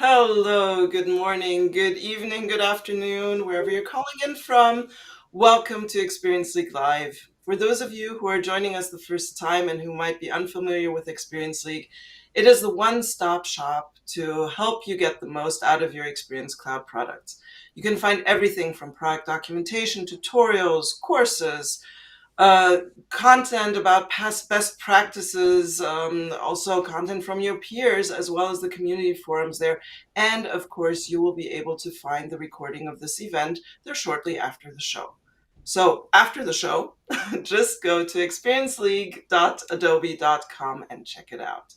Hello, good morning, good evening, good afternoon, wherever you're calling in from. Welcome to Experience League Live. For those of you who are joining us the first time and who might be unfamiliar with Experience League, it is the one-stop shop to help you get the most out of your Experience Cloud products. You can find everything from product documentation, tutorials, courses, uh, content about past best practices, also content from your peers, as well as the community forums there. And of course, you will be able to find the recording of this event there shortly after the show. So after the show, just go to experienceleague.adobe.com and check it out.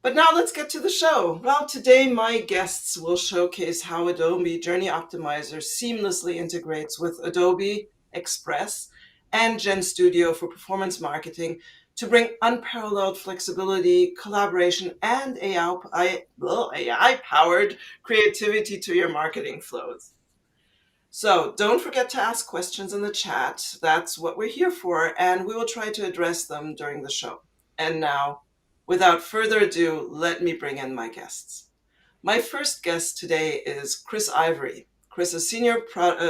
But now let's get to the show. Well, today my guests will showcase how Adobe Journey Optimizer seamlessly integrates with Adobe Express and GenStudio for performance marketing to bring unparalleled flexibility, collaboration, and AI-powered creativity to your marketing flows. So don't forget to ask questions in the chat. That's what we're here for, and we will try to address them during the show. And now, without further ado, let me bring in my guests. My first guest today is Chris Ivory. Chris is senior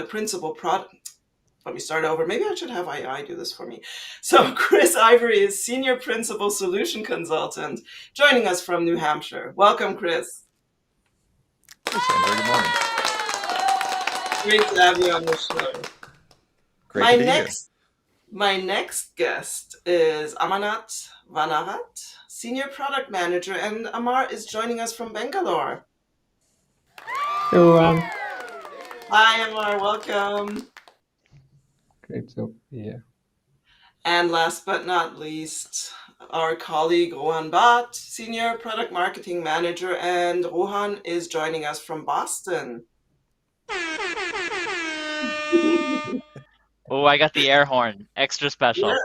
principal product. Let me start over. Maybe I should have AI do this for me. So Chris Ivory is senior principal solution consultant, joining us from New Hampshire. Welcome, Chris. Hey, Sandra. Good morning. Great to have you on the show. Great to be here. My next guest is Amarnath Vannarath, Senior Product Manager, and Amar is joining us from Bangalore. Hello, Hi, Amar. Welcome. great to be here. And last but not least, our colleague Rohan Bhatt, Senior Product Marketing Manager, and Rohan is joining us from Boston. Oh, I got the air horn. Extra special.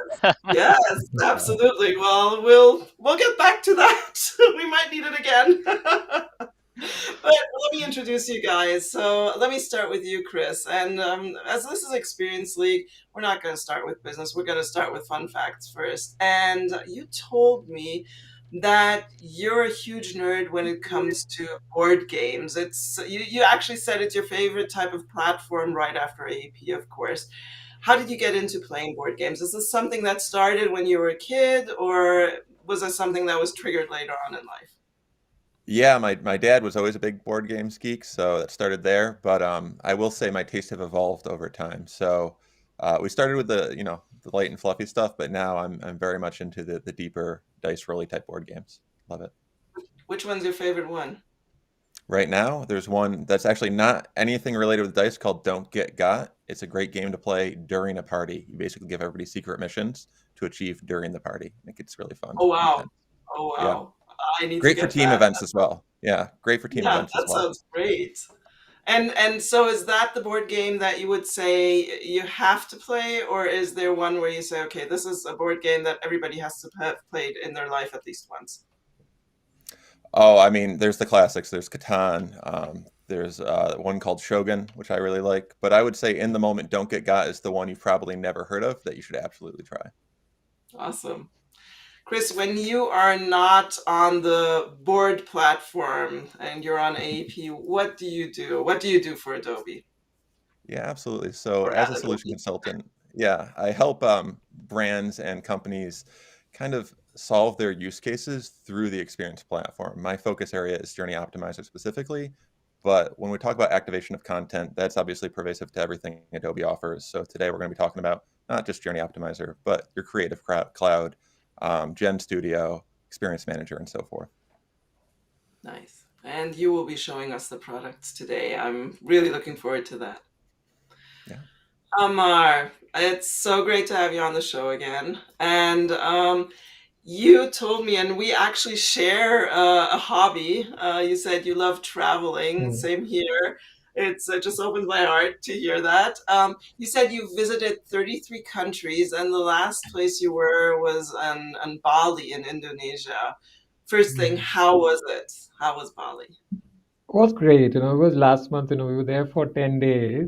Yes, absolutely. Well, we'll get back to that. We might need it again. But let me introduce you guys. So let me start with you, Chris. And as this is Experience League, we're not going to start with business. We're going to start with fun facts first. And you told me that you're a huge nerd when it comes to board games. It's you actually said it's your favorite type of platform right after AEP, of course. How did you get into playing board games? Is this something that started when you were a kid, or was this something that was triggered later on in life? Yeah, my dad was always a big board games geek, so that started there. But I will say my tastes have evolved over time. So we started with the light and fluffy stuff, but now I'm very much into the deeper dice rolly type board games. Love it. Which one's your favorite one? Right now, there's one that's actually not anything related with dice called Don't Get Got. It's a great game to play during a party. You basically give everybody secret missions to achieve during the party. I think it's really fun. Oh wow! Intense. Oh Yeah. wow! I need to Great for get team that. events as well. Yeah, great for team Yeah, events as that well. sounds great. And so is that the board game that you would say you have to play, or is there one where you say, okay, this is a board game that everybody has to have played in their life at least once? Oh, I mean, there's the classics. There's Catan. There's one called Shogun, which I really like. But I would say in the moment, Don't Get Got is the one you've probably never heard of that you should absolutely try. Awesome. Chris, when you are not on the board platform and you're on AEP, what do you do? What do you do for Adobe Yeah, absolutely. So or as at a solution Adobe? consultant, yeah, I help brands and companies kind of solve their use cases through the experience platform. My focus area is Journey Optimizer specifically, but when we talk about activation of content, that's obviously pervasive to everything Adobe offers. So today we're going to be talking about not just Journey Optimizer, but your Creative Cloud, Gen Studio, Experience Manager, and so forth. Nice. And you will be showing us the products today. I'm really looking forward to that. Yeah. Amar, it's so great to have you on the show again. And you told me, and we actually share a hobby. You said you love traveling. Mm. Same here. It just opens my heart to hear that. You said you visited 33 countries, and the last place you were was on Bali in Indonesia. First thing, how was it? How was Bali? It was great. It was last month. We were there for 10 days.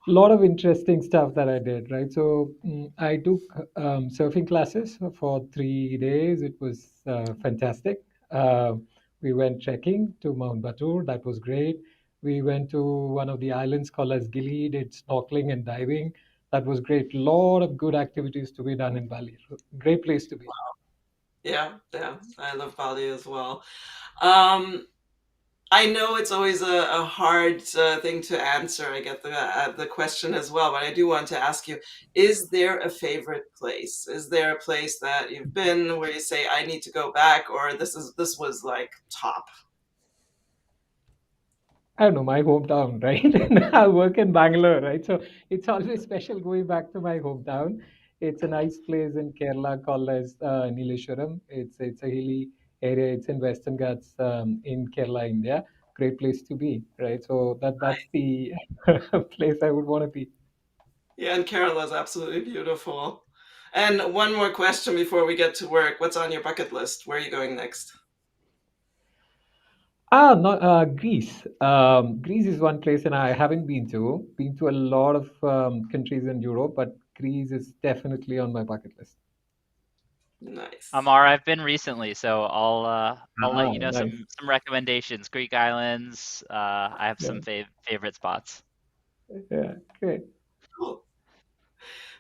A lot of interesting stuff that I did, right? So I took surfing classes for 3 days. It was fantastic. Uh, We went trekking to Mount Batur. That was great. We went to one of the islands called as Gili, did snorkeling and diving. That was great. Lot of good activities to be done in Bali. Great place to be. Yeah, yeah, I love Bali as well. Um, I know it's always a hard thing to answer. I get the question as well, but I do want to ask you: is there a favorite place? Is there a place that you've been where you say, "I need to go back," or this was like top? I don't know, my hometown, right? And I work in Bangalore, right? So it's always special going back to my hometown. It's a nice place in Kerala called as Nileswaram. It's a hilly area. It's in Western Ghats in Kerala, India. Great place to be, right? So that's the place I would want to be. Yeah, and Kerala is absolutely beautiful. And one more question before we get to work: what's on your bucket list? Where are you going next? No, Greece. Greece is one place, and I haven't been to. Been to a lot of countries in Europe, but Greece is definitely on my bucket list. Nice. Amar, I've been recently, so I'll let Ah, you know nice. some recommendations. Greek islands. I have Yeah, some favorite spots. yeah, great. Cool.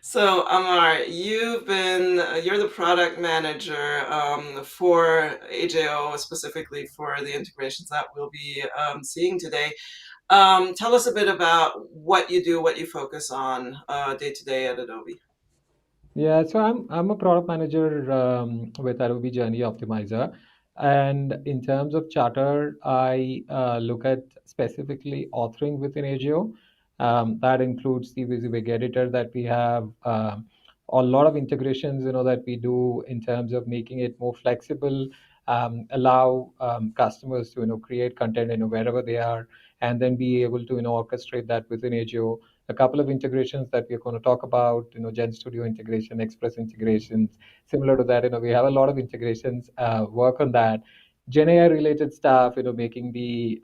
So, Amar, you're the product manager for AJO, specifically for the integrations that we'll be seeing today. Tell us a bit about what you do, what you focus on day to day at Adobe. Yeah, so I'm a product manager with Adobe Journey Optimizer, and in terms of charter, I look at specifically authoring within AGO. That includes the WYSIWYG editor that we have, a lot of integrations, that we do in terms of making it more flexible, allow customers to create content wherever they are, and then be able to orchestrate that within AGO. A couple of integrations that we're going to talk about, GenStudio integration, Express integrations. Similar to that, we have a lot of integrations, work on that. Gen AI related stuff, making the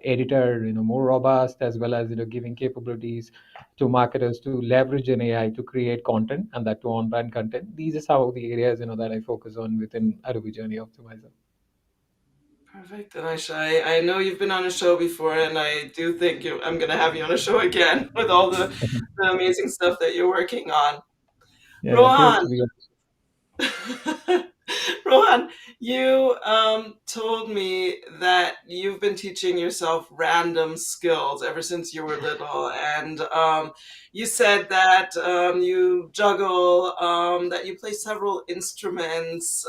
editor, more robust, as well as, giving capabilities to marketers to leverage Gen AI to create content, and that to on-brand content. These are some of the areas, that I focus on within Adobe Journey Optimizer. Perfect. And I know you've been on a show before, and I do think I'm going to have you on a show again with all the amazing stuff that you're working on. Yeah, great Rohan, to be on. Rohan, you told me that you've been teaching yourself random skills ever since you were little, and you said that you juggle, that you play several instruments,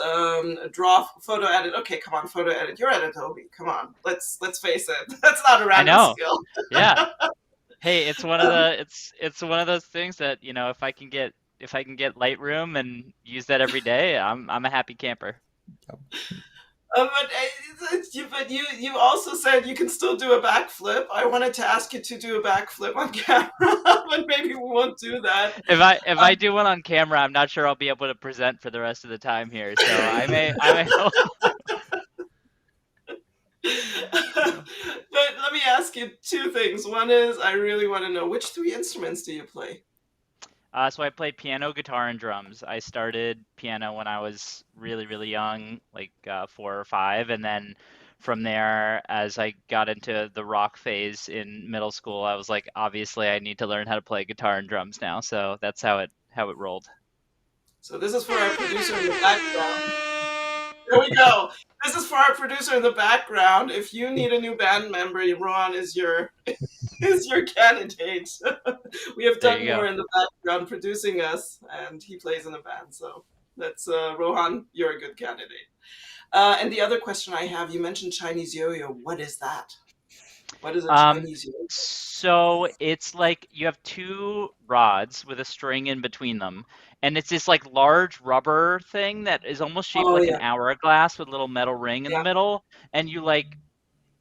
draw, photo edit. Okay, come on, photo edit. You're at Adobe. Come on, let's face it. That's not a I random know. skill. Yeah. Hey, it's one of those things that, if I can get Lightroom and use that every day, I'm a happy camper. But you also said you can still do a backflip. I wanted to ask you to do a backflip on camera, but maybe we won't do that. If I do one on camera, I'm not sure I'll be able to present for the rest of the time here. So I may But let me ask you two things. One is I really want to know, which three instruments do you play? So I play piano, guitar, and drums. I started piano when I was really, really young, like 4 or 5, and then from there, as I got into the rock phase in middle school, I was like, obviously, I need to learn how to play guitar and drums now. So that's how it rolled. So this is for our producer in the background. There we go. This is for our producer in the background. If you need a new band member, Ron is your candidate. We have There Doug you Moore go. in the background producing us, and he plays in a band. So that's Rohan. You're a good candidate. And the other question I have, you mentioned Chinese yo-yo. What is that? What is a Um, Chinese yo-yo? so it's like you have two rods with a string in between them, and it's this like large rubber thing that is almost shaped Oh like an yeah, hourglass with a little metal ring in the yeah, middle, and you like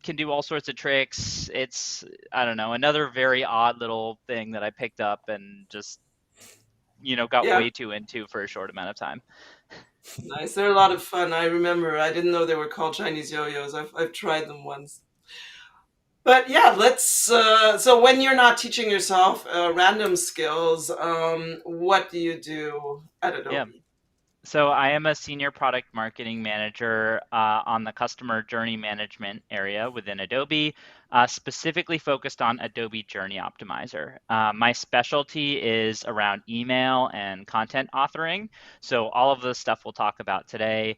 can do all sorts of tricks. It's, I don't know, another very odd little thing that I picked up and just, got yeah. way too into for a short amount of time. Nice. They're a lot of fun. I remember. I didn't know they were called Chinese yo-yos. I've tried them once. But yeah, let's. So when you're not teaching yourself random skills, what do you do at Yeah. Adobe? So I am a senior product marketing manager on the customer journey management area within Adobe, specifically focused on Adobe Journey Optimizer. My specialty is around email and content authoring. So all of the stuff we'll talk about today.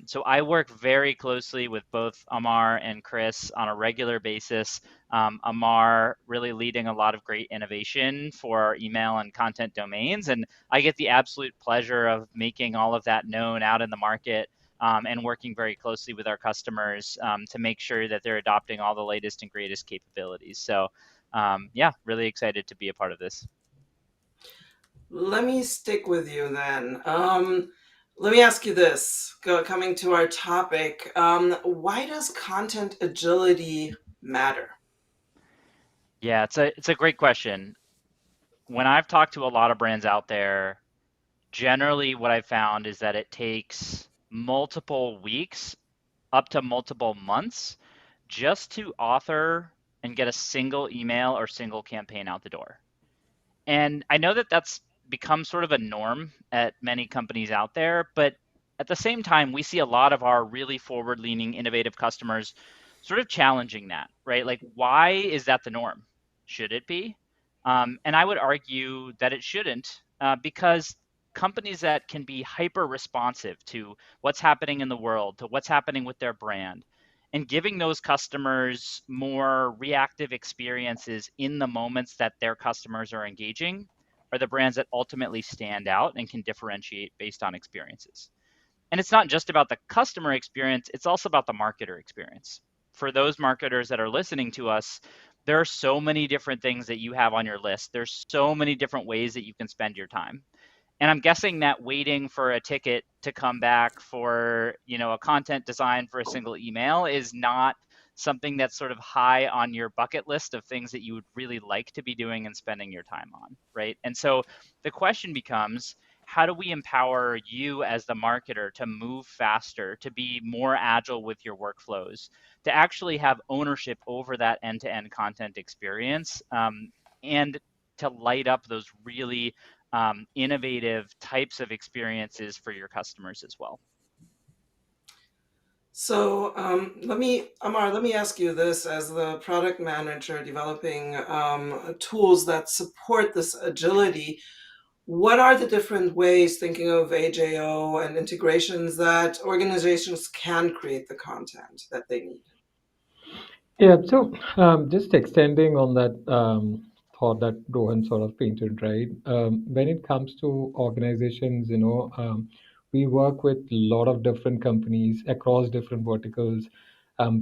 So I work very closely with both Amar and Chris on a regular basis. Amar really leading a lot of great innovation for our email and content domains, and I get the absolute pleasure of making all of that known out in the market, and working very closely with our customers to make sure that they're adopting all the latest and greatest capabilities. So, yeah, really excited to be a part of this. Let me stick with you then. Let me ask you this, coming to our topic. Why does content agility matter? Yeah, it's a great question. When I've talked to a lot of brands out there, generally what I've found is that it takes multiple weeks up to multiple months just to author and get a single email or single campaign out the door. And I know that that's become sort of a norm at many companies out there, but at the same time, we see a lot of our really forward leaning, innovative customers sort of challenging that, right? Like, why is that the norm? Should it be? And I would argue that it shouldn't, because companies that can be hyper responsive to what's happening in the world, to what's happening with their brand, and giving those customers more reactive experiences in the moments that their customers are engaging are the brands that ultimately stand out and can differentiate based on experiences. And it's not just about the customer experience, it's also about the marketer experience. For those marketers that are listening to us, there are so many different things that you have on your list. There's so many different ways that you can spend your time. And I'm guessing that waiting for a ticket to come back for, a content design for a single email is not something that's sort of high on your bucket list of things that you would really like to be doing and spending your time on, right? And so the question becomes, how do we empower you as the marketer to move faster, to be more agile with your workflows, to actually have ownership over that end-to-end content experience, and to light up those really innovative types of experiences for your customers as well. So Amar, let me ask you this: as the product manager developing tools that support this agility, what are the different ways, thinking of AJO and integrations, that organizations can create the content that they need? Yeah, so just extending on that thought that Rohan sort of painted, right? When it comes to organizations, we work with a lot of different companies across different verticals,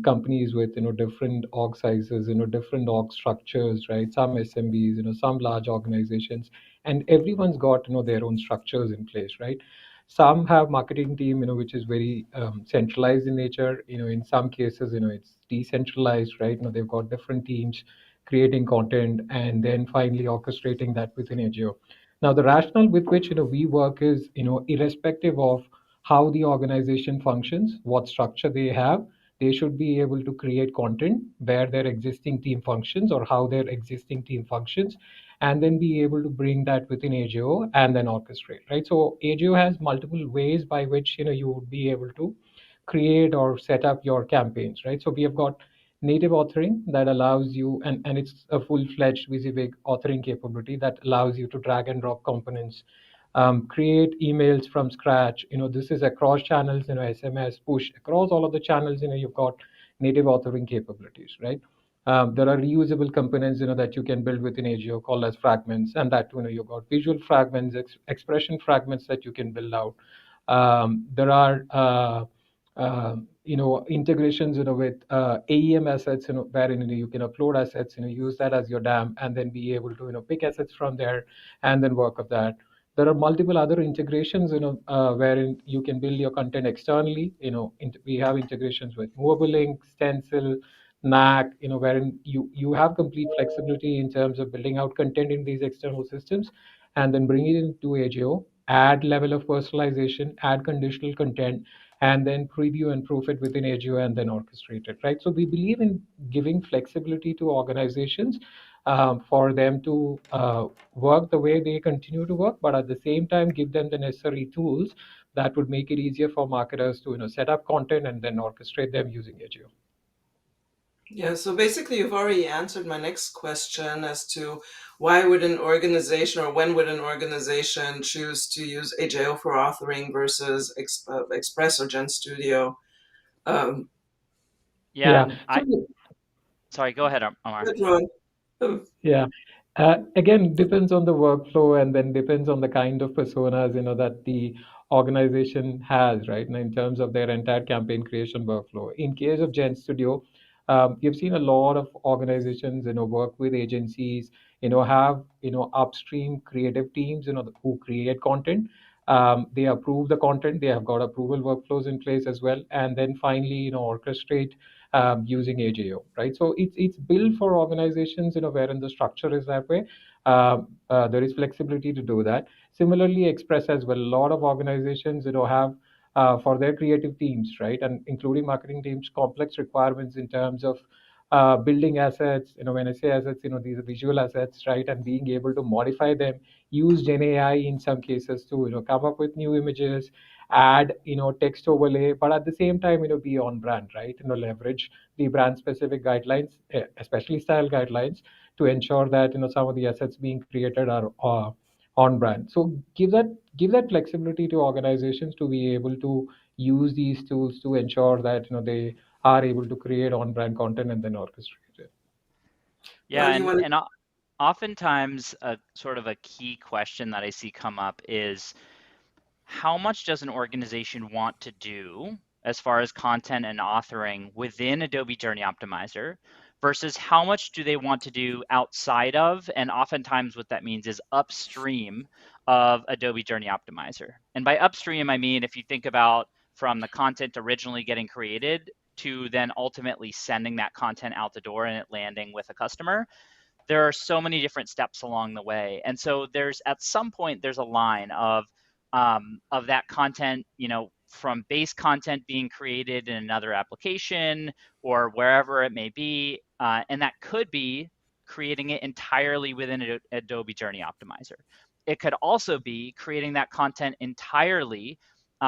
companies with different org sizes, different org structures, right? Some SMBs, some large organizations, and everyone's got their own structures in place, right? Some have marketing team, which is very centralized in nature. In some cases, it's decentralized, right? They've got different teams creating content and then finally orchestrating that within Agile. Now, the rationale with which we work is irrespective of how the organization functions, what structure they have, they should be able to create content where their existing team functions or how their existing team functions, and then be able to bring that within AGO and then orchestrate, right? So AGO has multiple ways by which you would be able to create or set up your campaigns, right? So we have got native authoring that allows you, and it's a full-fledged WYSIWYG authoring capability that allows you to drag and drop components, create emails from scratch. This is across channels, SMS, push, across all of the channels, you've got native authoring capabilities, right? There are reusable components, that you can build within AGO called as fragments, and that you've got visual fragments, expression fragments that you can build out. There are integrations with AEM assets, wherein you can upload assets, use that as your dam, and then be able to pick assets from there and then work with that. There are multiple other integrations, wherein you can build your content externally. We have integrations with Movable Link, Stencil, Knack, wherein you have complete flexibility in terms of building out content in these external systems and then bring it into AGO, add level of personalization, add conditional content, and then preview and proof it within AGO and then orchestrate it, right? So we believe in giving flexibility to organizations, for them to work the way they continue to work, but at the same time give them the necessary tools that would make it easier for marketers to set up content and then orchestrate them using Agile. Yeah, so basically you've already answered my next question as to why would an organization or when would an organization choose to use Agile for authoring versus Express or GenStudio. Um, Yeah, Yeah. I sorry, go ahead, Amar. good one. Oh, Yeah. Again, depends on the workflow and then depends on the kind of personas, that the organization has, right? And in terms of their entire campaign creation workflow. In case of GenStudio, you've seen a lot of organizations, work with agencies, have, upstream creative teams, who create content. They approve the content. They have got approval workflows in place as well. And then finally, orchestrate using AJO, right? So it's built for organizations, wherein the structure is that way. There is flexibility to do that. Similarly, Express as well. A lot of organizations, have for their creative teams, right, and including marketing teams, complex requirements in terms of building assets. When I say assets, these are visual assets, right, and being able to modify them, use Gen AI in some cases to come up with new images, add text overlay, but at the same time be on brand, right, leverage the brand specific guidelines, especially style guidelines, to ensure that some of the assets being created are on brand. So give that flexibility to organizations to be able to use these tools to ensure that they are able to create on brand content and then orchestrate it. Yeah, Ron, you and want and o- oftentimes a sort of a key question that I see come up is how much does an organization want to do as far as content and authoring within Adobe Journey Optimizer versus how much do they want to do outside of, and oftentimes what that means is upstream of Adobe Journey Optimizer. And by upstream, I mean if you think about from the content originally getting created to then ultimately sending that content out the door and it landing with a customer, there are so many different steps along the way. And so there's at some point there's a line of that content, from base content being created in another application or wherever it may be, and that could be creating it entirely within Adobe Journey Optimizer. It could also be creating that content entirely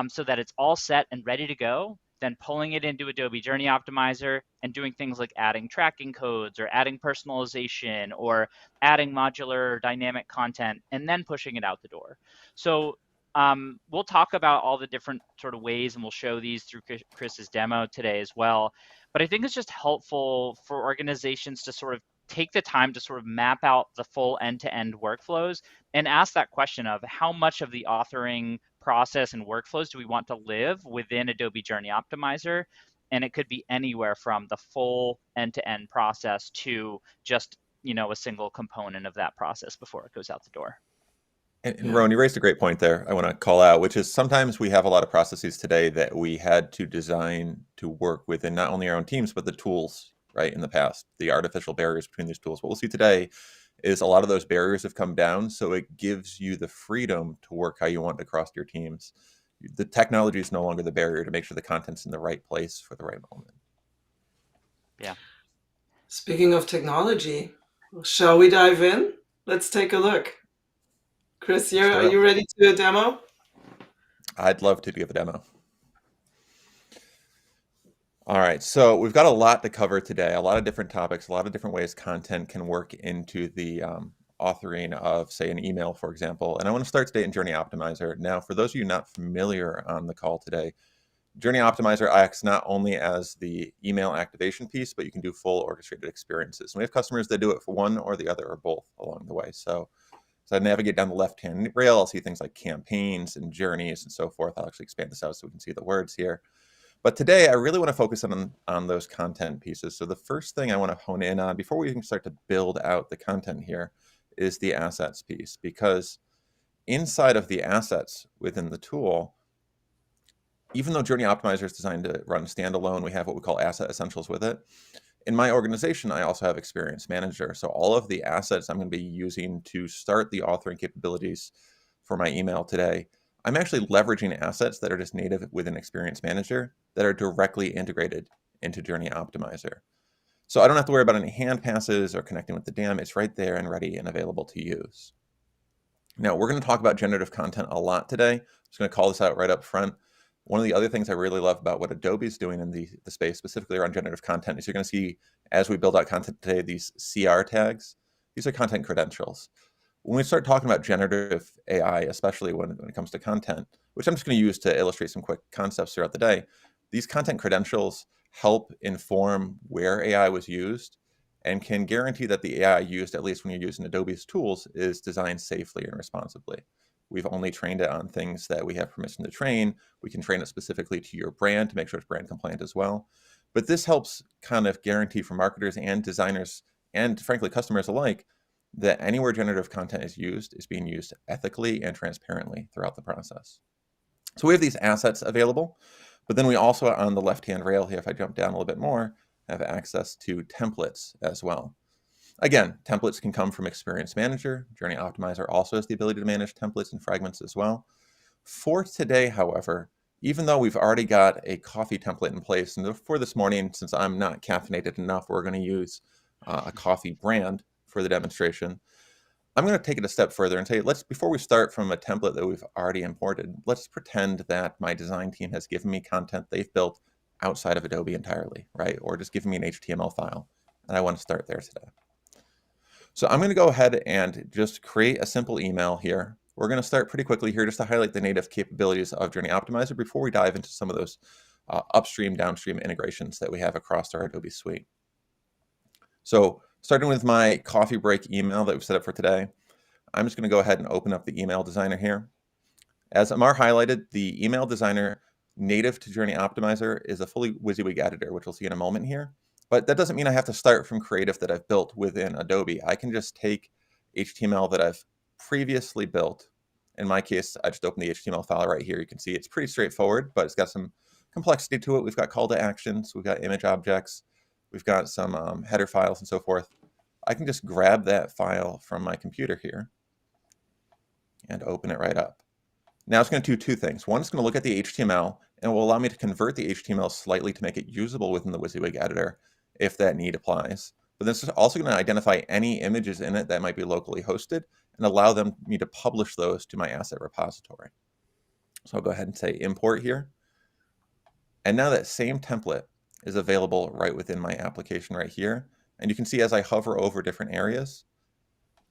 so that it's all set and ready to go, then pulling it into Adobe Journey Optimizer and doing things like adding tracking codes or adding personalization or adding modular dynamic content and then pushing it out the door. So we'll talk about all the different sort of ways and we'll show these through Chris's demo today as well. But I think it's just helpful for organizations to sort of take the time to sort of map out the full end-to-end workflows and ask that question of how much of the authoring process and workflows do we want to live within Adobe Journey Optimizer? And it could be anywhere from the full end-to-end process to just, a single component of that process before it goes out the door. And Rowan, you raised a great point there I want to call out, which is sometimes we have a lot of processes today that we had to design to work within not only our own teams, but the tools, right, in the past, the artificial barriers between these tools. What we'll see today is a lot of those barriers have come down, so it gives you the freedom to work how you want across your teams. The technology is no longer the barrier to make sure the content's in the right place for the right moment. Yeah. Speaking of technology, shall we dive in? Let's take a look. Chris, are you ready to do a demo? I'd love to give a demo. All right, so we've got a lot to cover today, a lot of different topics, a lot of different ways content can work into the authoring of, say, an email, for example. And I want to start today in Journey Optimizer. Now, for those of you not familiar on the call today, Journey Optimizer acts not only as the email activation piece, but you can do full orchestrated experiences. And we have customers that do it for one or the other or both along the way. So I navigate down the left-hand rail, I'll see things like campaigns and journeys and so forth. I'll actually expand this out so we can see the words here. But today, I really want to focus on those content pieces. So the first thing I want to hone in on before we even start to build out the content here is the assets piece, because inside of the assets within the tool, even though Journey Optimizer is designed to run standalone, we have what we call asset essentials with it. In my organization, I also have Experience Manager. So all of the assets I'm going to be using to start the authoring capabilities for my email today, I'm actually leveraging assets that are just native within Experience Manager that are directly integrated into Journey Optimizer. So I don't have to worry about any hand passes or connecting with the DAM. It's right there and ready and available to use. Now, we're going to talk about generative content a lot today. I'm just going to call this out right up front. One of the other things I really love about what Adobe is doing in the space, specifically around generative content, is you're going to see, as we build out content today, these CR tags. These are content credentials. When we start talking about generative AI, especially when it comes to content, which I'm just going to use to illustrate some quick concepts throughout the day, these content credentials help inform where AI was used and can guarantee that the AI used, at least when you're using Adobe's tools, is designed safely and responsibly. We've only trained it on things that we have permission to train. We can train it specifically to your brand to make sure it's brand compliant as well. But this helps kind of guarantee for marketers and designers and, frankly, customers alike, that anywhere generative content is used is being used ethically and transparently throughout the process. So we have these assets available, but then we also, on the left-hand rail here, if I jump down a little bit more, have access to templates as well. Again, templates can come from Experience Manager. Journey Optimizer also has the ability to manage templates and fragments as well. For today, however, even though we've already got a coffee template in place, and for this morning, since I'm not caffeinated enough, we're going to use a coffee brand for the demonstration. I'm going to take it a step further and say, before we start from a template that we've already imported, let's pretend that my design team has given me content they've built outside of Adobe entirely, right? Or just given me an HTML file, and I want to start there today. So I'm going to go ahead and just create a simple email here. We're going to start pretty quickly here just to highlight the native capabilities of Journey Optimizer before we dive into some of those upstream, downstream integrations that we have across our Adobe suite. So starting with my coffee break email that we've set up for today, I'm just going to go ahead and open up the email designer here. As Amar highlighted, the email designer native to Journey Optimizer is a fully WYSIWYG editor, which we'll see in a moment here. But that doesn't mean I have to start from creative that I've built within Adobe. I can just take HTML that I've previously built. In my case, I just opened the HTML file right here. You can see it's pretty straightforward, but it's got some complexity to it. We've got call to actions, we've got image objects, we've got some header files and so forth. I can just grab that file from my computer here and open it right up. Now it's going to do two things. One, it's going to look at the HTML and will allow me to convert the HTML slightly to make it usable within the WYSIWYG editor if that need applies. But this is also going to identify any images in it that might be locally hosted and allow me to publish those to my asset repository. So I'll go ahead and say import here. And now that same template is available right within my application right here. And you can see as I hover over different areas,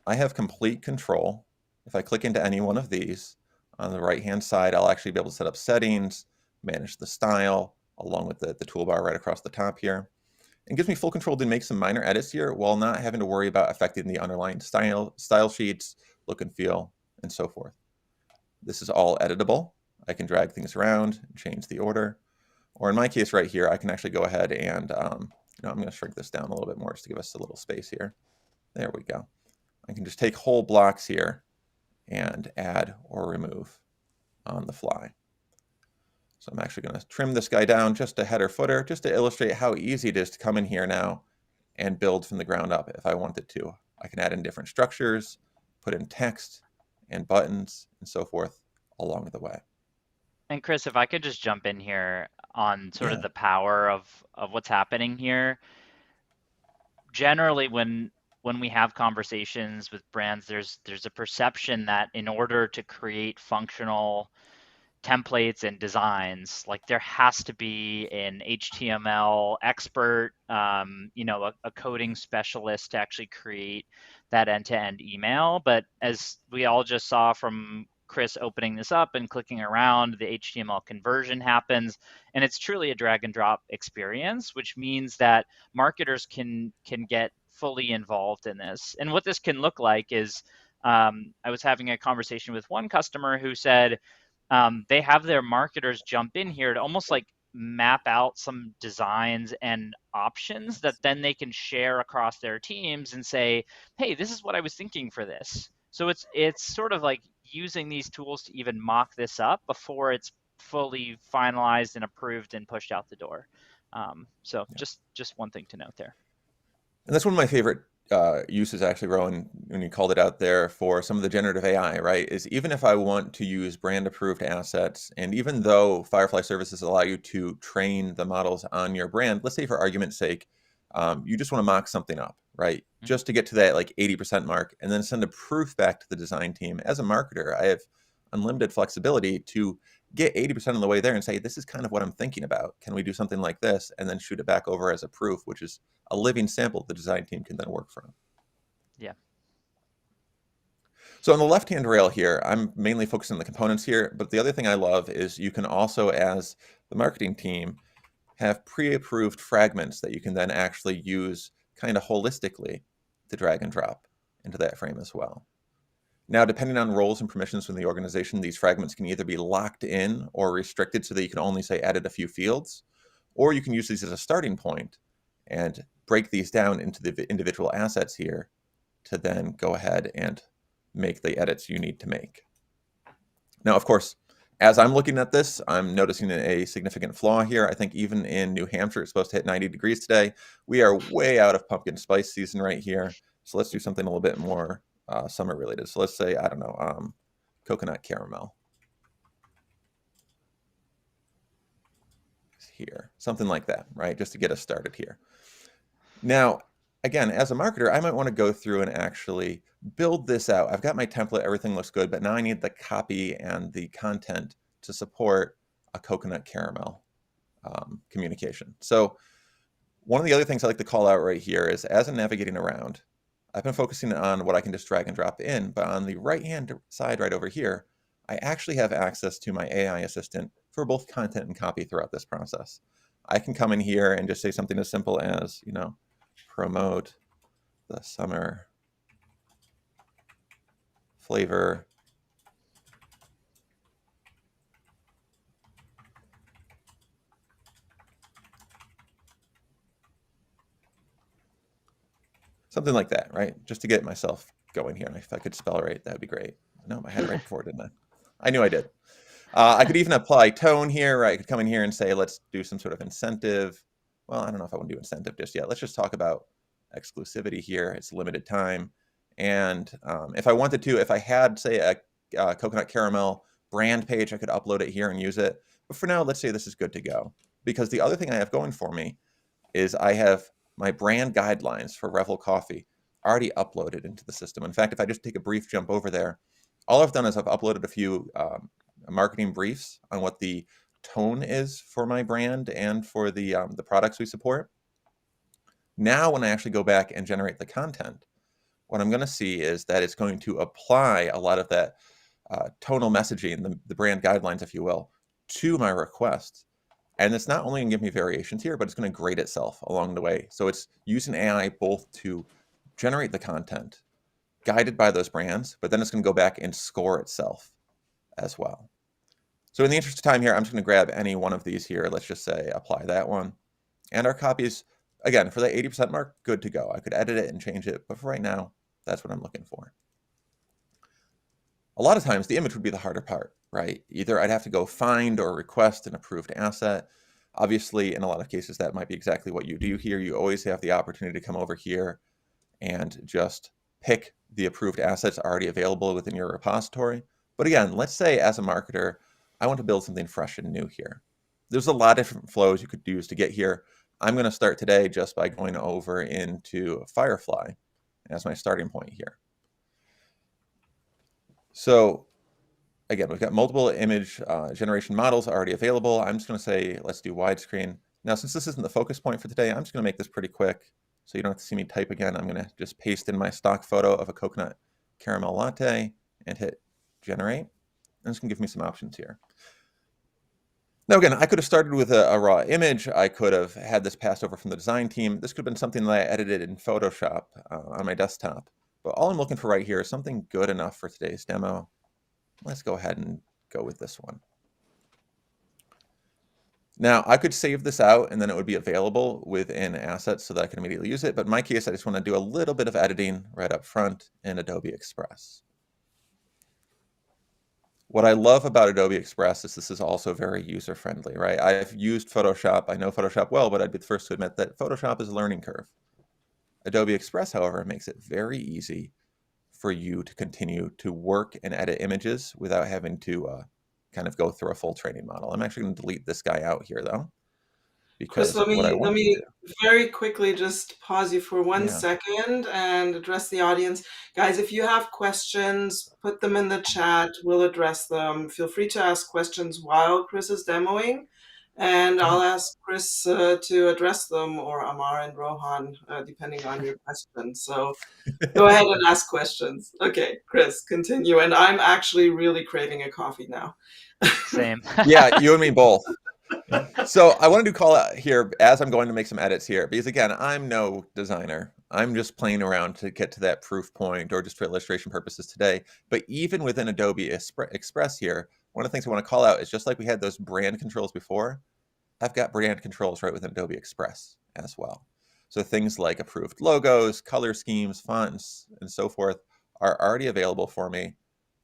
I have complete control. If I click into any one of these, on the right-hand side, I'll actually be able to set up settings, manage the style, along with the toolbar right across the top here. It gives me full control to make some minor edits here while not having to worry about affecting the underlying style sheets, look and feel, and so forth. This is all editable. I can drag things around, change the order. Or in my case right here, I can actually go ahead and, I'm going to shrink this down a little bit more just to give us a little space here. There we go. I can just take whole blocks here and add or remove on the fly. So I'm actually going to trim this guy down just a header footer, just to illustrate how easy it is to come in here now and build from the ground up if I wanted to. I can add in different structures, put in text and buttons and so forth along the way. And Chris, if I could just jump in here on sort of Yeah. the power of what's happening here. Generally, when we have conversations with brands, there's a perception that in order to create functional templates and designs, like there has to be an HTML expert, a coding specialist to actually create that end-to-end email. But as we all just saw from Chris opening this up and clicking around, the HTML conversion happens, and it's truly a drag and drop experience, which means that marketers can get fully involved in this. And what this can look like is, I was having a conversation with one customer who said, they have their marketers jump in here to almost like map out some designs and options that then they can share across their teams and say, hey, this is what I was thinking for this. So it's sort of like using these tools to even mock this up before it's fully finalized and approved and pushed out the door. So Yeah. just one thing to note there. And that's one of my favorite uses, actually, Rohan, when you called it out there for some of the generative AI, right, is even if I want to use brand-approved assets, and even though Firefly services allow you to train the models on your brand, let's say for argument's sake, you just want to mock something up, right? Just to get to that like 80% mark and then send a proof back to the design team. As a marketer, I have unlimited flexibility to get 80% of the way there and say, this is kind of what I'm thinking about. Can we do something like this? And then shoot it back over as a proof, which is a living sample the design team can then work from. Yeah. So on the left-hand rail here, I'm mainly focusing on the components here, but the other thing I love is you can also, as the marketing team, have pre-approved fragments that you can then actually use kind of holistically to drag and drop into that frame as well. Now, depending on roles and permissions within the organization, these fragments can either be locked in or restricted so that you can only say edit a few fields, or you can use these as a starting point and break these down into the individual assets here to then go ahead and make the edits you need to make. Now, of course, as I'm looking at this, I'm noticing a significant flaw here. I think even in New Hampshire, it's supposed to hit 90 degrees today. We are way out of pumpkin spice season right here. So let's do something a little bit more summer related. So let's say, I don't know, coconut caramel. Here, something like that, right? Just to get us started here. Now, again, as a marketer, I might want to go through and actually build this out. I've got my template, everything looks good, but now I need the copy and the content to support a coconut caramel communication. So one of the other things I like to call out right here is as I'm navigating around, I've been focusing on what I can just drag and drop in, but on the right-hand side right over here, I actually have access to my AI assistant for both content and copy throughout this process. I can come in here and just say something as simple as, you know, promote the summer flavor something like that, right? Just to get myself going here. If I could spell right, that'd be great. No, I had it right before, didn't I? I knew I did. I could even apply tone here, right? I could come in here and say, let's do some sort of incentive. Well, I don't know if I want to do incentive just yet. Let's just talk about exclusivity here. It's limited time. And if I wanted to, if I had, say, a coconut caramel brand page, I could upload it here and use it. But for now, let's say this is good to go. Because the other thing I have going for me is I have my brand guidelines for Revel Coffee already uploaded into the system. In fact, if I just take a brief jump over there, all I've done is I've uploaded a few marketing briefs on what the tone is for my brand and for the products we support. Now, when I actually go back and generate the content, what I'm going to see is that it's going to apply a lot of that tonal messaging, the brand guidelines, if you will, to my requests. And it's not only going to give me variations here, but it's going to grade itself along the way. So it's using AI both to generate the content guided by those brands, but then it's going to go back and score itself as well. So in the interest of time here, I'm just going to grab any one of these here. Let's just say apply that one. And our copy is, again, for that 80% mark, good to go. I could edit it and change it, but for right now, that's what I'm looking for. A lot of times the image would be the harder part, right? Either I'd have to go find or request an approved asset. Obviously, in a lot of cases, that might be exactly what you do here. You always have the opportunity to come over here and just pick the approved assets already available within your repository. But again, let's say as a marketer, I want to build something fresh and new here. There's a lot of different flows you could use to get here. I'm going to start today just by going over into Firefly as my starting point here. So again, we've got multiple image generation models already available. I'm just going to say, let's do widescreen. Now, since this isn't the focus point for today, I'm just going to make this pretty quick so you don't have to see me type again. I'm going to just paste in my stock photo of a coconut caramel latte and hit generate. And it's going to give me some options here. Now, again, I could have started with a raw image. I could have had this passed over from the design team. This could have been something that I edited in Photoshop on my desktop. But all I'm looking for right here is something good enough for today's demo. Let's go ahead and go with this one. Now, I could save this out and then it would be available within assets so that I can immediately use it. But in my case, I just want to do a little bit of editing right up front in Adobe Express. What I love about Adobe Express is this is also very user-friendly, right? I've used Photoshop. I know Photoshop well, but I'd be the first to admit that Photoshop is a learning curve. Adobe Express, however, makes it very easy for you to continue to work and edit images without having to kind of go through a full training model. I'm actually going to delete this guy out here, though. Chris, because let what I me want let to me do, very quickly just pause you for one yeah. second and address the audience. Guys, if you have questions, put them in the chat. We'll address them. Feel free to ask questions while Chris is demoing, and Yeah. I'll ask Chris to address them, or Amar and Rohan, depending on your question. So go ahead and ask questions. Okay, Chris, continue. And I'm actually really craving a coffee now. Same. Yeah, you and me both. So I wanted to call out here as I'm going to make some edits here, because again, I'm no designer. I'm just playing around to get to that proof point or just for illustration purposes today. But even within Adobe Express here, one of the things I want to call out is just like we had those brand controls before, I've got brand controls right within Adobe Express as well. So things like approved logos, color schemes, fonts, and so forth are already available for me.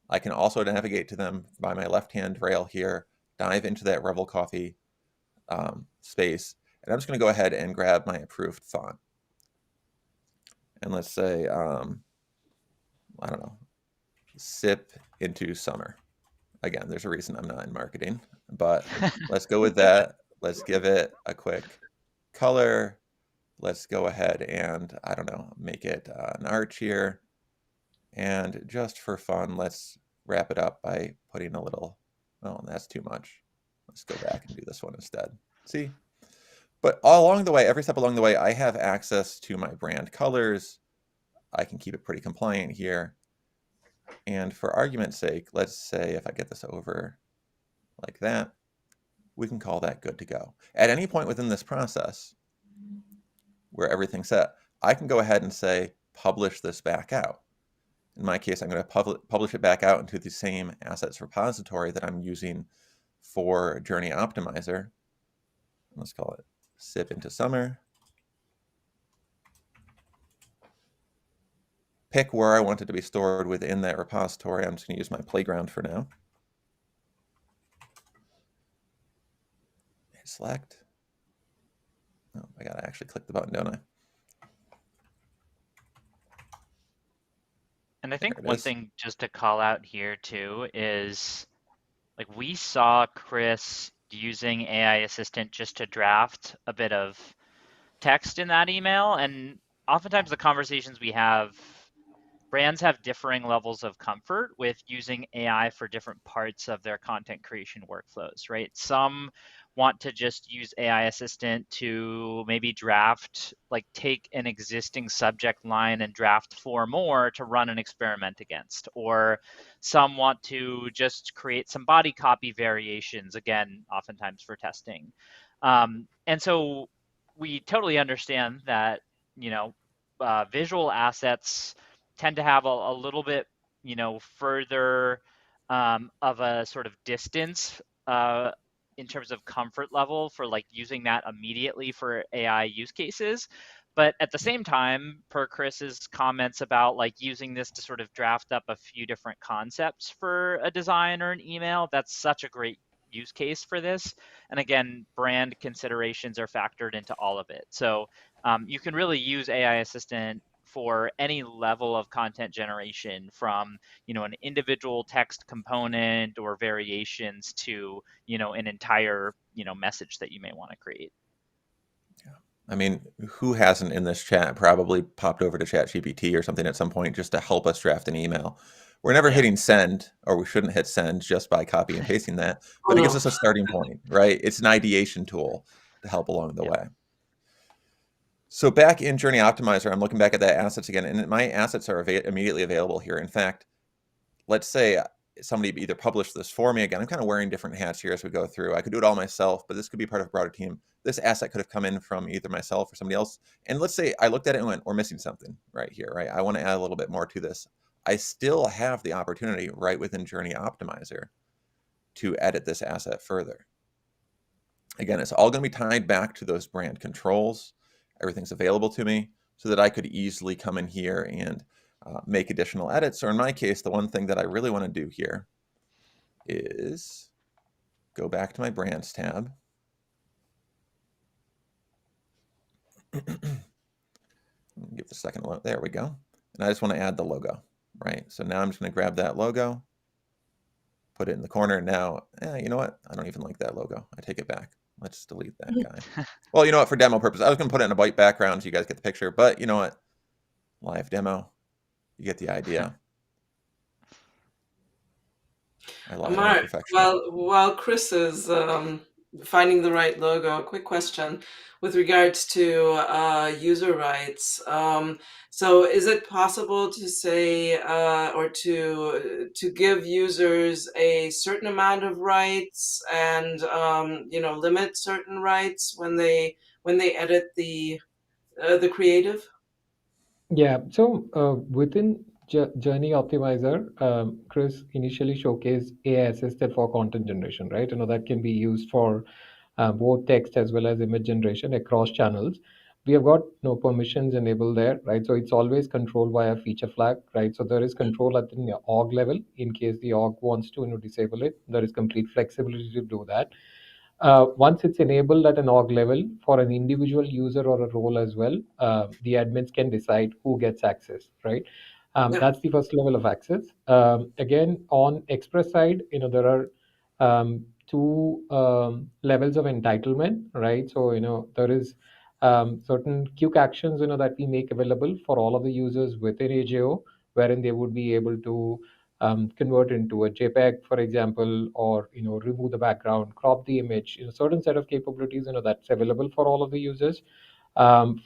I can also navigate to them by my left-hand rail here, dive into that Revel Coffee space, and I'm just going to go ahead and grab my approved font. And let's say, I don't know, sip into summer. Again, there's a reason I'm not in marketing, but let's go with that. Let's give it a quick color. Let's go ahead and, I don't know, make it an arch here. And just for fun, let's wrap it up by putting a little, oh, that's too much. Let's go back and do this one instead. See? But all along the way, every step along the way, I have access to my brand colors. I can keep it pretty compliant here. And for argument's sake, let's say if I get this over like that, we can call that good to go. At any point within this process where everything's set, I can go ahead and say, publish this back out. In my case, I'm going to publish it back out into the same assets repository that I'm using for Journey Optimizer. Let's call it sip into summer. Pick where I want it to be stored within that repository. I'm just going to use my playground for now. Hit select. Oh, I got to actually click the button, don't I? And I think There it one is. thing just to call out here too is like we saw Chris using AI Assistant just to draft a bit of text in that email. And oftentimes the conversations we have, brands have differing levels of comfort with using AI for different parts of their content creation workflows, right? Some want to just use AI Assistant to maybe draft, like take an existing subject line and draft four more to run an experiment against. Or some want to just create some body copy variations, again, oftentimes for testing. And so we totally understand that, you know, visual assets tend to have a little bit, further of a sort of distance in terms of comfort level for like using that immediately for AI use cases. But at the same time, per Chris's comments about like using this to sort of draft up a few different concepts for a design or an email, that's such a great use case for this. And again, brand considerations are factored into all of it. So you can really use AI Assistant for any level of content generation from, an individual text component or variations to, an entire, message that you may want to create. Yeah. I mean, who hasn't in this chat probably popped over to ChatGPT or something at some point just to help us draft an email? We're never Yeah. hitting send, or we shouldn't hit send just by copy and pasting that, Oh but it gives no. us a starting point, right? It's an ideation tool to help along the Yeah. way. So back in Journey Optimizer, I'm looking back at that assets again, and my assets are immediately available here. In fact, let's say somebody either published this for me. Again, I'm kind of wearing different hats here as we go through. I could do it all myself, but this could be part of a broader team. This asset could have come in from either myself or somebody else. And let's say I looked at it and went, we're missing something right here, right? I want to add a little bit more to this. I still have the opportunity right within Journey Optimizer to edit this asset further. Again, it's all going to be tied back to those brand controls. Everything's available to me so that I could easily come in here and make additional edits. Or in my case, the one thing that I really want to do here is go back to my brands tab. Give the second load. There we go. And I just want to add the logo, right? So now I'm just going to grab that logo, put it in the corner. Now, you know what? I don't even like that logo. I take it back. Let's delete that guy. Well, you know what? For demo purpose, I was going to put it in a white background so you guys get the picture. But you know what? Live demo. You get the idea. I love my imperfection. While Chris is finding the right logo, quick question with regards to user rights. So, is it possible to say or to give users a certain amount of rights and limit certain rights when they edit the creative? Yeah. So within Journey Optimizer, Chris initially showcased AI assisted for content generation, right? That can be used for both text as well as image generation across channels. We have got no permissions enabled there, right? So it's always controlled via feature flag, right? So there is control at the org level in case the org wants to disable it. There is complete flexibility to do that. Once it's enabled at an org level for an individual user or a role as well, the admins can decide who gets access, right? Yeah. That's the first level of access. Again, on Express side, there are two levels of entitlement, right? So, there is certain quick actions, that we make available for all of the users within AJO, wherein they would be able to convert into a JPEG, for example, or remove the background, crop the image. Certain set of capabilities, that's available for all of the users.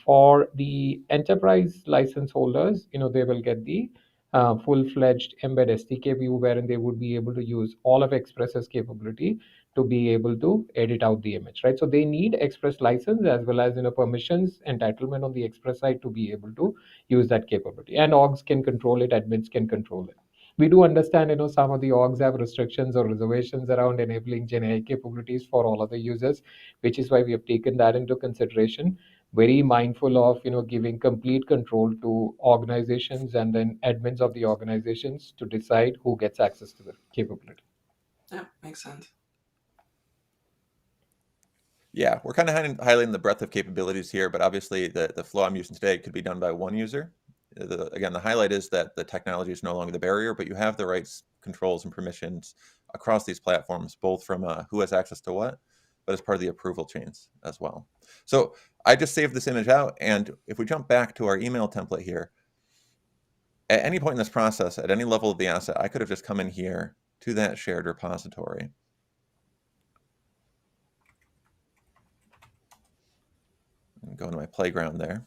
For the enterprise license holders, they will get the full-fledged embed SDK view, wherein they would be able to use all of Express's capability to be able to edit out the image, right? So they need Express license as well as permissions entitlement on the Express side to be able to use that capability. And orgs can control it, admins can control it. We do understand, some of the orgs have restrictions or reservations around enabling GenAI capabilities for all of the users, which is why we have taken that into consideration. Very mindful of, giving complete control to organizations and then admins of the organizations to decide who gets access to the capability. Yeah, makes sense. Yeah, we're kind of highlighting the breadth of capabilities here, but obviously the flow I'm using today could be done by one user. Again, the highlight is that the technology is no longer the barrier, but you have the rights, controls, and permissions across these platforms, both from who has access to what, but as part of the approval chains as well. So I just saved this image out, and if we jump back to our email template here, at any point in this process, at any level of the asset, I could have just come in here to that shared repository. And go into my playground there.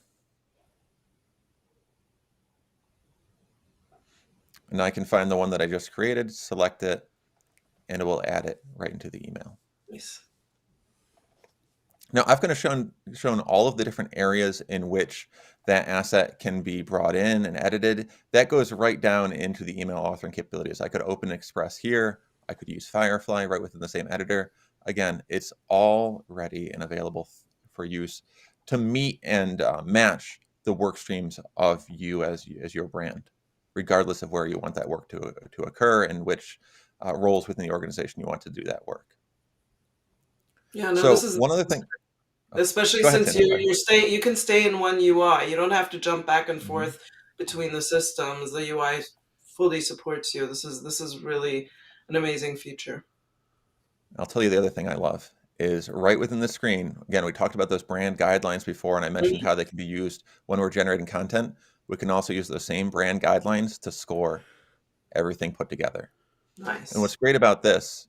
And I can find the one that I just created, select it, and it will add it right into the email. Nice. Now, I've kind of shown all of the different areas in which that asset can be brought in and edited. That goes right down into the email authoring capabilities. I could open Express here. I could use Firefly right within the same editor. Again, it's all ready and available for use to meet and match the work streams of you as your brand, regardless of where you want that work to occur and which roles within the organization you want to do that work. Yeah, no, So this is one other thing, especially go ahead, since Tim. Sorry. you can stay in one UI. You don't have to jump back and forth between the systems. The UI fully supports you. This is really an amazing feature. I'll tell you the other thing I love is right within the screen. Again, we talked about those brand guidelines before, and I mentioned how they can be used when we're generating content. We can also use those same brand guidelines to score everything put together. Nice. And what's great about this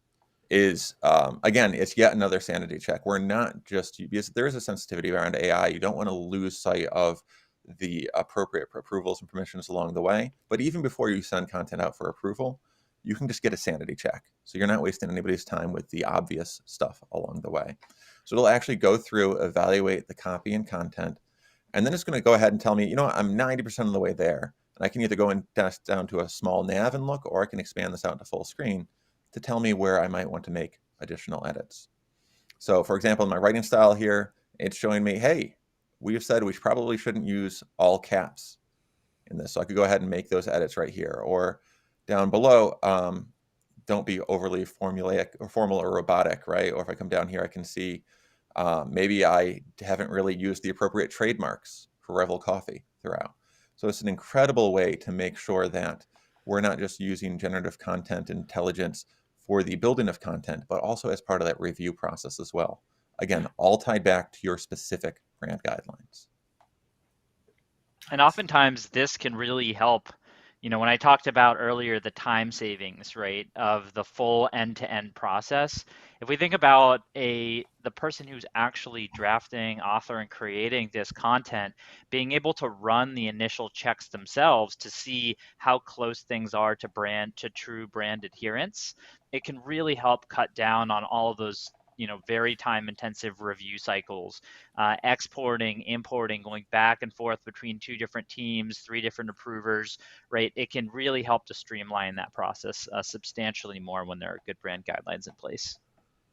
is, again, it's yet another sanity check. We're not just, because there is a sensitivity around AI. You don't want to lose sight of the appropriate approvals and permissions along the way. But even before you send content out for approval, you can just get a sanity check. So you're not wasting anybody's time with the obvious stuff along the way. So it'll actually go through, evaluate the copy and content, and then it's going to go ahead and tell me, you know what, I'm 90% of the way there. And I can either go and test down to a small nav and look, or I can expand this out to full screen to tell me where I might want to make additional edits. So for example, in my writing style here, it's showing me, hey, we have said we probably shouldn't use all caps in this. So I could go ahead and make those edits right here. Or down below, don't be overly formulaic or formal or robotic, right? Or if I come down here, I can see maybe I haven't really used the appropriate trademarks for Revel Coffee throughout. So it's an incredible way to make sure that we're not just using generative content intelligence for the building of content, but also as part of that review process as well. Again, all tied back to your specific brand guidelines. And oftentimes this can really help. When I talked about earlier the time savings, right, of the full end-to-end process, if we think about the person who's actually drafting, authoring, creating this content, being able to run the initial checks themselves to see how close things are to true brand adherence, it can really help cut down on all of those very time intensive review cycles, exporting, importing, going back and forth between two different teams, three different approvers, right? It can really help to streamline that process substantially more when there are good brand guidelines in place.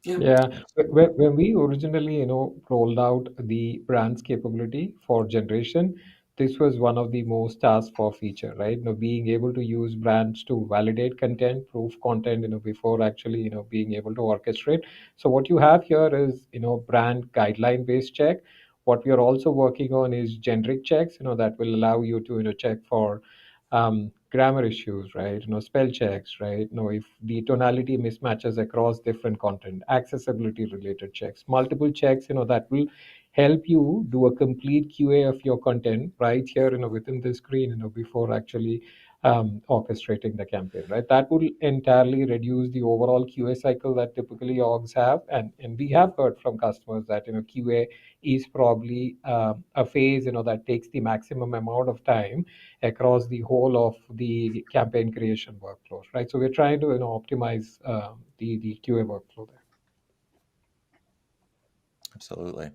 Yeah. Yeah, when we originally, rolled out the brand's capability for generation, this was one of the most asked for feature, right? Being able to use brands to validate content, proof content, before actually, being able to orchestrate. So what you have here is, brand guideline based check. What we are also working on is generic checks, that will allow you to, check for grammar issues, right? Spell checks, right? If the tonality mismatches across different content, accessibility related checks, multiple checks, that will help you do a complete QA of your content right here, within the screen, before actually orchestrating the campaign, right? That will entirely reduce the overall QA cycle that typically orgs have, and we have heard from customers that QA is probably a phase that takes the maximum amount of time across the whole of the campaign creation workflows, right? So we're trying to optimize the QA workflow there. Absolutely.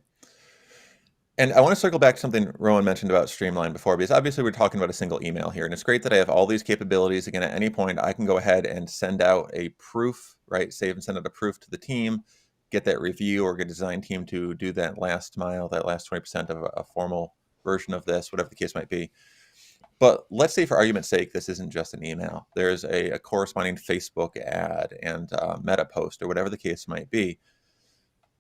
And I want to circle back to something Rohan mentioned about Streamline before, because obviously we're talking about a single email here, and it's great that I have all these capabilities. Again, at any point, I can go ahead and send out a proof, right? Save and send out a proof to the team, get that review, or get a design team to do that last mile, that last 20% of a formal version of this, whatever the case might be. But let's say, for argument's sake, this isn't just an email. There's a corresponding Facebook ad and meta post, or whatever the case might be.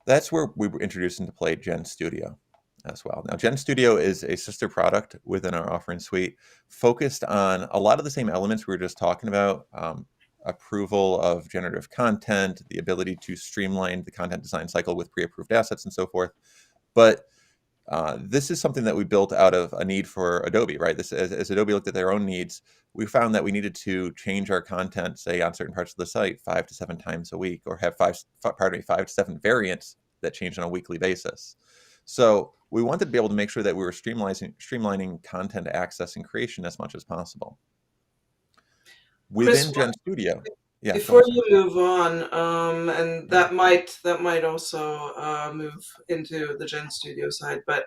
That's where we were introduced into play GenStudio as well. Now, GenStudio is a sister product within our offering suite, focused on a lot of the same elements we were just talking about, approval of generative content, the ability to streamline the content design cycle with pre-approved assets and so forth. But this is something that we built out of a need for Adobe, right? This, as Adobe looked at their own needs, we found that we needed to change our content, say on certain parts of the site, 5 to 7 times a week, or have 5 to 7 variants that change on a weekly basis. So we wanted to be able to make sure that we were streamlining content access and creation as much as possible within Chris, GenStudio. Yeah, before you move on, and that might also move into the GenStudio side, but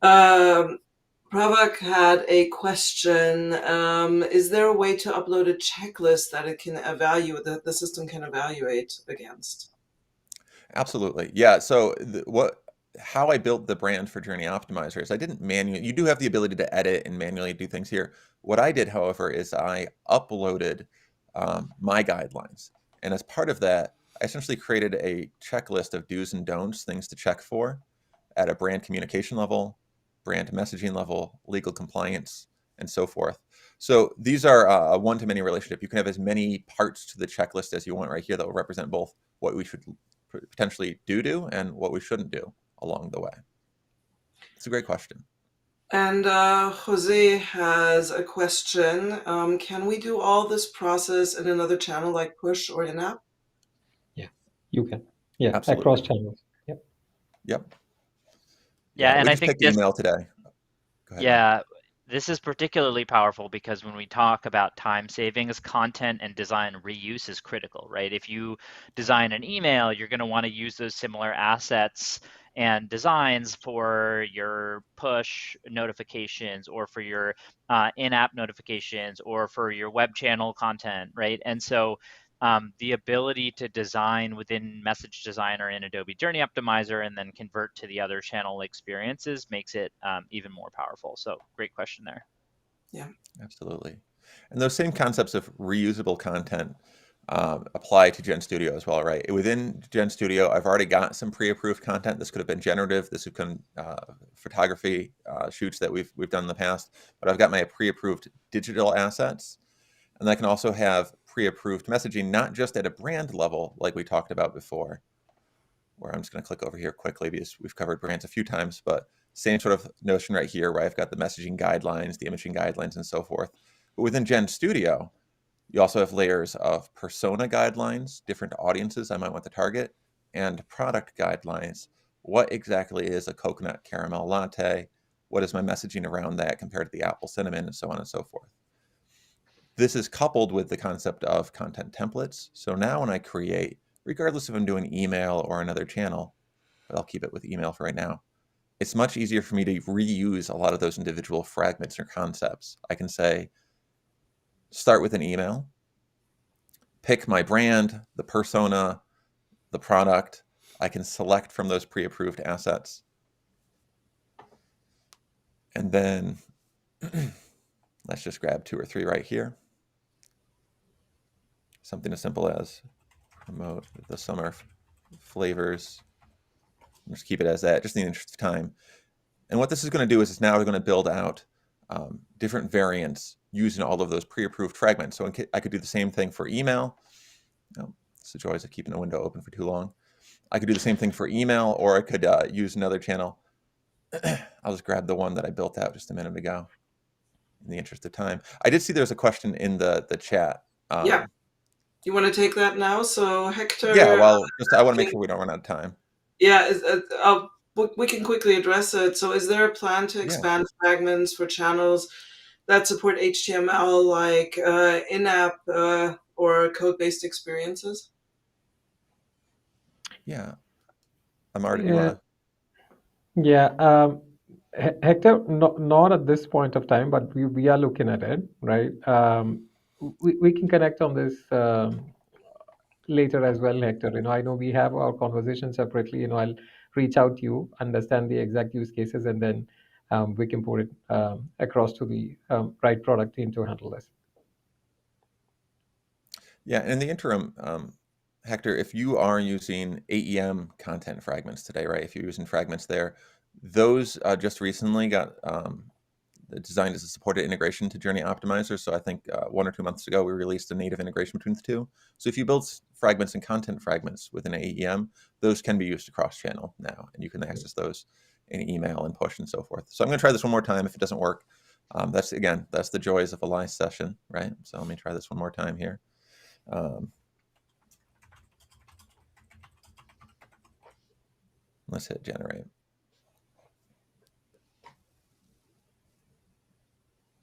Pravak had a question. Is there a way to upload a checklist that it can evaluate, that the system can evaluate against? Absolutely. Yeah. So how I built the brand for Journey Optimizer is I didn't manually, you do have the ability to edit and manually do things here. What I did, however, is I uploaded my guidelines. And as part of that, I essentially created a checklist of do's and don'ts, things to check for at a brand communication level, brand messaging level, legal compliance, and so forth. So these are a one-to-many relationship. You can have as many parts to the checklist as you want right here that will represent both what we should potentially do and what we shouldn't do along the way. It's a great question. And Jose has a question. Can we do all this process in another channel like push or in-app? Yeah, you can. Yeah, absolutely. Across channels. Yep. Yep. Yeah, and we I just think picked email today. Go ahead. Yeah, this is particularly powerful because when we talk about time savings, content and design reuse is critical, right? If you design an email, you're going to want to use those similar assets and designs for your push notifications or for your in-app notifications or for your web channel content, right? And so the ability to design within Message Designer in Adobe Journey Optimizer and then convert to the other channel experiences makes it even more powerful. So great question there. Yeah, absolutely. And those same concepts of reusable content apply to GenStudio as well, right? Within GenStudio, I've already got some pre-approved content. This could have been generative. This could have been photography shoots that we've done in the past. But I've got my pre-approved digital assets. And I can also have pre-approved messaging, not just at a brand level, like we talked about before. where I'm just going to click over here quickly because we've covered brands a few times, but same sort of notion right here where I've got the messaging guidelines, the imaging guidelines, and so forth. But within GenStudio, you also have layers of persona guidelines, different audiences I might want to target, and product guidelines. What exactly is a coconut caramel latte? What is my messaging around that compared to the apple cinnamon, and so on and so forth. This is coupled with the concept of content templates. So now when I create, regardless if I'm doing email or another channel, but I'll keep it with email for right now, it's much easier for me to reuse a lot of those individual fragments or concepts. I can say, start with an email, pick my brand, the persona, the product. I can select from those pre-approved assets. And then let's just grab 2 or 3 right here. Something as simple as promote the summer flavors. Just keep it as that, just in the interest of time. And what this is going to do is it's now going to build out different variants using all of those pre-approved fragments. So I could do the same thing for email. Oh, it's the joys of keeping a window open for too long. I could do the same thing for email, or I could use another channel. I'll just grab the one that I built out just a minute ago in the interest of time. I did see there's a question in the chat. Yeah. You want to take that now? So Hector. Yeah, well, just I want to make sure we don't run out of time. Yeah, we can quickly address it. So is there a plan to expand fragments for channels that support HTML, like in-app or code-based experiences? Yeah. Amarnath, you want to? Yeah. Hector, not at this point of time, but we are looking at it, right? We can connect on this later as well, Hector. I know we have our conversation separately. I'll reach out to you, understand the exact use cases, and then we can put it across to the right product team to handle this. Yeah, in the interim, Hector, if you are using AEM content fragments today, right? If you're using fragments there, those just recently got designed as a supported integration to Journey Optimizer. So I think 1 or 2 months ago, we released a native integration between the two. So if you build fragments and content fragments within AEM, those can be used across channel now, and you can access those in email and push and so forth. So I'm going to try this one more time. If it doesn't work, that's the joys of a live session, right? So let me try this one more time here. Let's hit generate.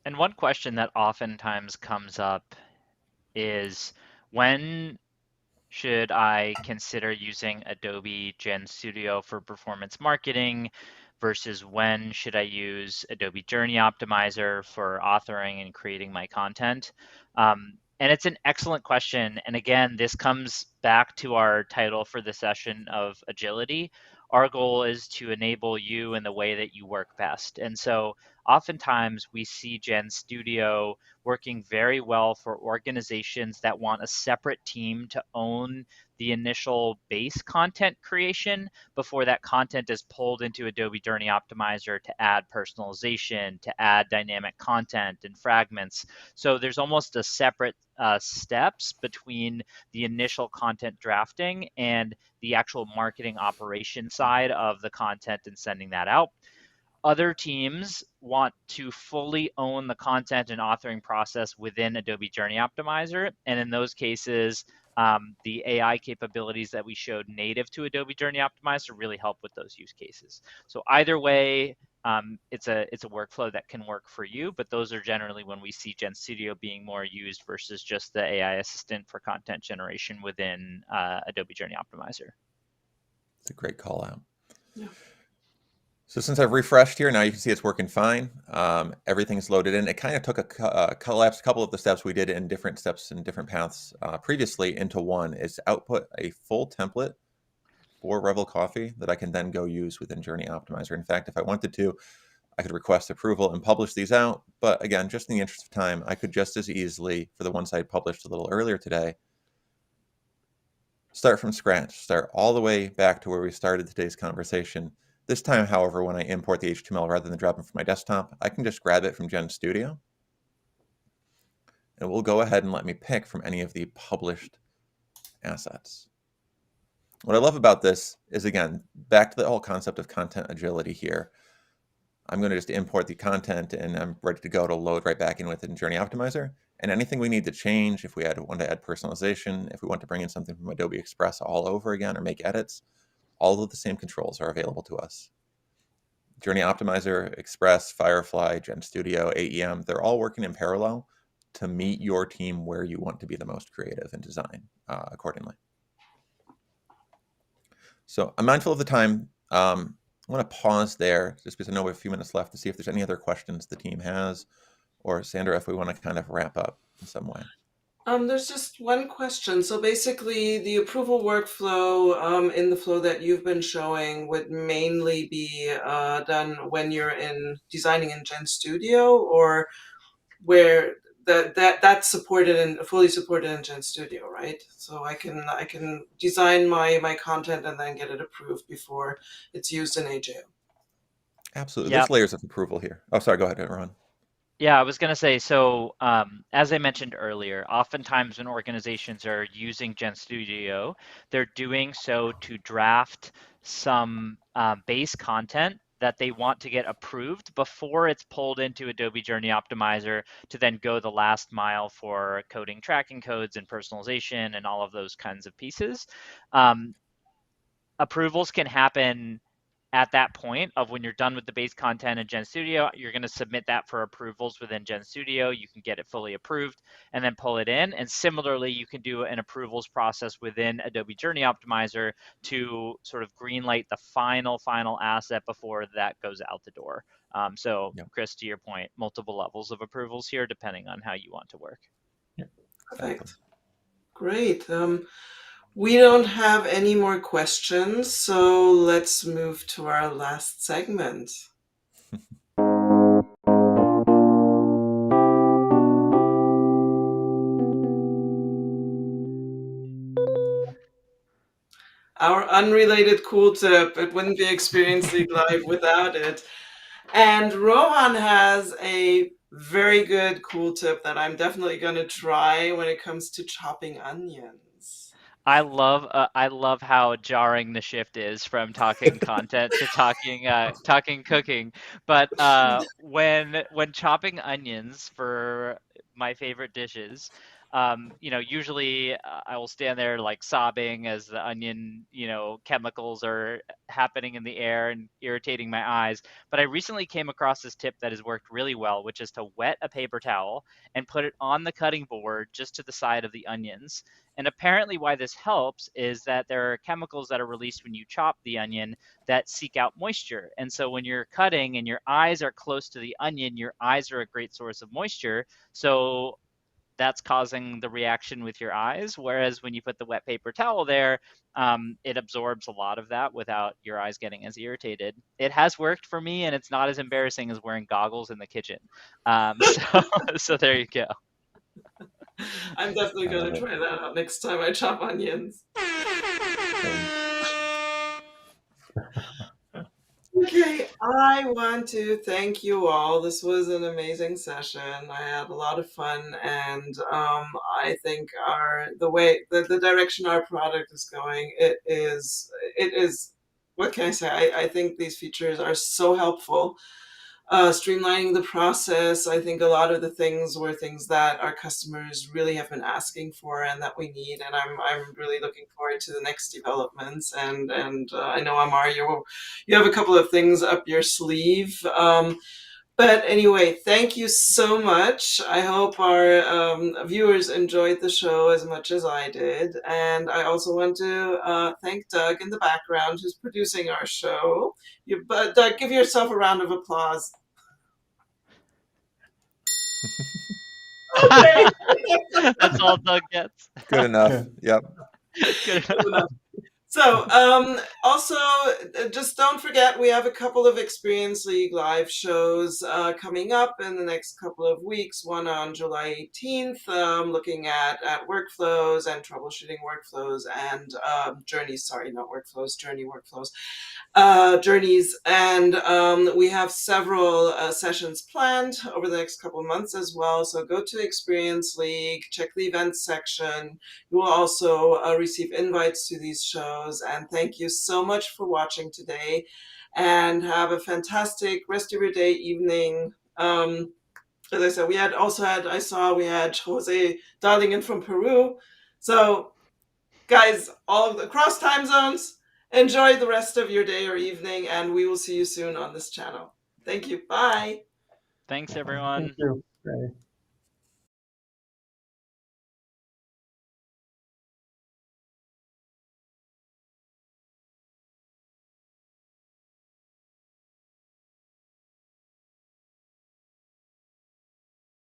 And one question that oftentimes comes up is, when should I consider using Adobe GenStudio for performance marketing versus when should I use Adobe Journey Optimizer for authoring and creating my content? And it's an excellent question. And again, this comes back to our title for the session of agility. Our goal is to enable you in the way that you work best. And so oftentimes we see GenStudio working very well for organizations that want a separate team to own the initial base content creation before that content is pulled into Adobe Journey Optimizer to add personalization, to add dynamic content and fragments. So there's almost a separate steps between the initial content drafting and the actual marketing operation side of the content and sending that out. Other teams want to fully own the content and authoring process within Adobe Journey Optimizer. And in those cases, the AI capabilities that we showed native to Adobe Journey Optimizer really help with those use cases. So either way, it's a workflow that can work for you, but those are generally when we see GenStudio being more used versus just the AI assistant for content generation within Adobe Journey Optimizer. It's a great call out. Yeah. So since I've refreshed here, now you can see it's working fine. Everything's loaded in. It kind of took collapsed a couple of the steps we did in different steps and different paths previously into one, is output a full template for Revel Coffee that I can then go use within Journey Optimizer. In fact, if I wanted to, I could request approval and publish these out. But again, just in the interest of time, I could just as easily, for the ones I published a little earlier today, start from scratch, start all the way back to where we started today's conversation. This time, however, when I import the HTML rather than dropping from my desktop, I can just grab it from GenStudio. And it will go ahead and let me pick from any of the published assets. What I love about this is, again, back to the whole concept of content agility here. I'm going to just import the content and I'm ready to go to load right back in within Journey Optimizer. And anything we need to change, if we want to add personalization, if we want to bring in something from Adobe Express all over again or make edits, all of the same controls are available to us. Journey Optimizer, Express, Firefly, GenStudio, AEM, they're all working in parallel to meet your team where you want to be the most creative and design accordingly. So I'm mindful of the time. I'm going to pause there just because I know we have a few minutes left to see if there's any other questions the team has, or Sandra, if we want to kind of wrap up in some way. There's just one question. So basically, the approval workflow in the flow that you've been showing would mainly be done when you're designing in GenStudio, or where that's supported and fully supported in GenStudio, right? So I can design my content and then get it approved before it's used in Agile. Absolutely. Yeah. There's layers of approval here. Oh, sorry. Go ahead, Rohan. Yeah, I was going to say, so as I mentioned earlier, oftentimes when organizations are using GenStudio, they're doing so to draft some base content that they want to get approved before it's pulled into Adobe Journey Optimizer to then go the last mile for coding tracking codes and personalization and all of those kinds of pieces. Approvals can happen at that point of when you're done with the base content in GenStudio. You're going to submit that for approvals within GenStudio. You can get it fully approved and then pull it in. And similarly, you can do an approvals process within Adobe Journey Optimizer to sort of greenlight the final asset before that goes out the door. So, Yep. Chris, to your point, multiple levels of approvals here, depending on how you want to work. Perfect. Exactly. Great. We don't have any more questions, so let's move to our last segment. Our unrelated cool tip. It wouldn't be Experience League Live without it. And Rohan has a very good cool tip that I'm definitely going to try when it comes to chopping onions. I love how jarring the shift is from talking content to talking cooking. But when chopping onions for my favorite dishes, usually I will stand there like sobbing as the onion, chemicals are happening in the air and irritating my eyes. But I recently came across this tip that has worked really well, which is to wet a paper towel and put it on the cutting board just to the side of the onions. And apparently, why this helps is that there are chemicals that are released when you chop the onion that seek out moisture. And so, when you're cutting and your eyes are close to the onion, your eyes are a great source of moisture. So, that's causing the reaction with your eyes. Whereas when you put the wet paper towel there, it absorbs a lot of that without your eyes getting as irritated. It has worked for me, and it's not as embarrassing as wearing goggles in the kitchen. So there you go. I'm definitely I going love to it. try that out next time I chop onions. Okay, I want to thank you all. This was an amazing session. I had a lot of fun, and I think the direction our product is going, it is. What can I say? I think these features are so helpful. Streamlining the process. I think a lot of the things were things that our customers really have been asking for and that we need. And I'm really looking forward to the next developments. And I know Amar, you have a couple of things up your sleeve. But anyway, thank you so much. I hope our viewers enjoyed the show as much as I did. And I also want to thank Doug in the background who's producing our show. Doug, give yourself a round of applause. Okay. That's all Doug gets. Good enough. Yep. Good Good enough. enough. So, also, just don't forget, we have a couple of Experience League live shows coming up in the next couple of weeks. One on July 18th, looking at workflows and troubleshooting workflows and journeys. Sorry, not workflows, journey workflows. Journeys, and we have several sessions planned over the next couple of months as well. So go to Experience League, check the events section. You will also receive invites to these shows. shows. And thank you so much for watching today. And have a fantastic rest of your day, evening. As I said, I saw we had Jose dialing in from Peru. So, guys, all of the across time zones, enjoy the rest of your day or evening, and we will see you soon on this channel. Thank you. Bye. Thanks, Thank everyone. you. Bye.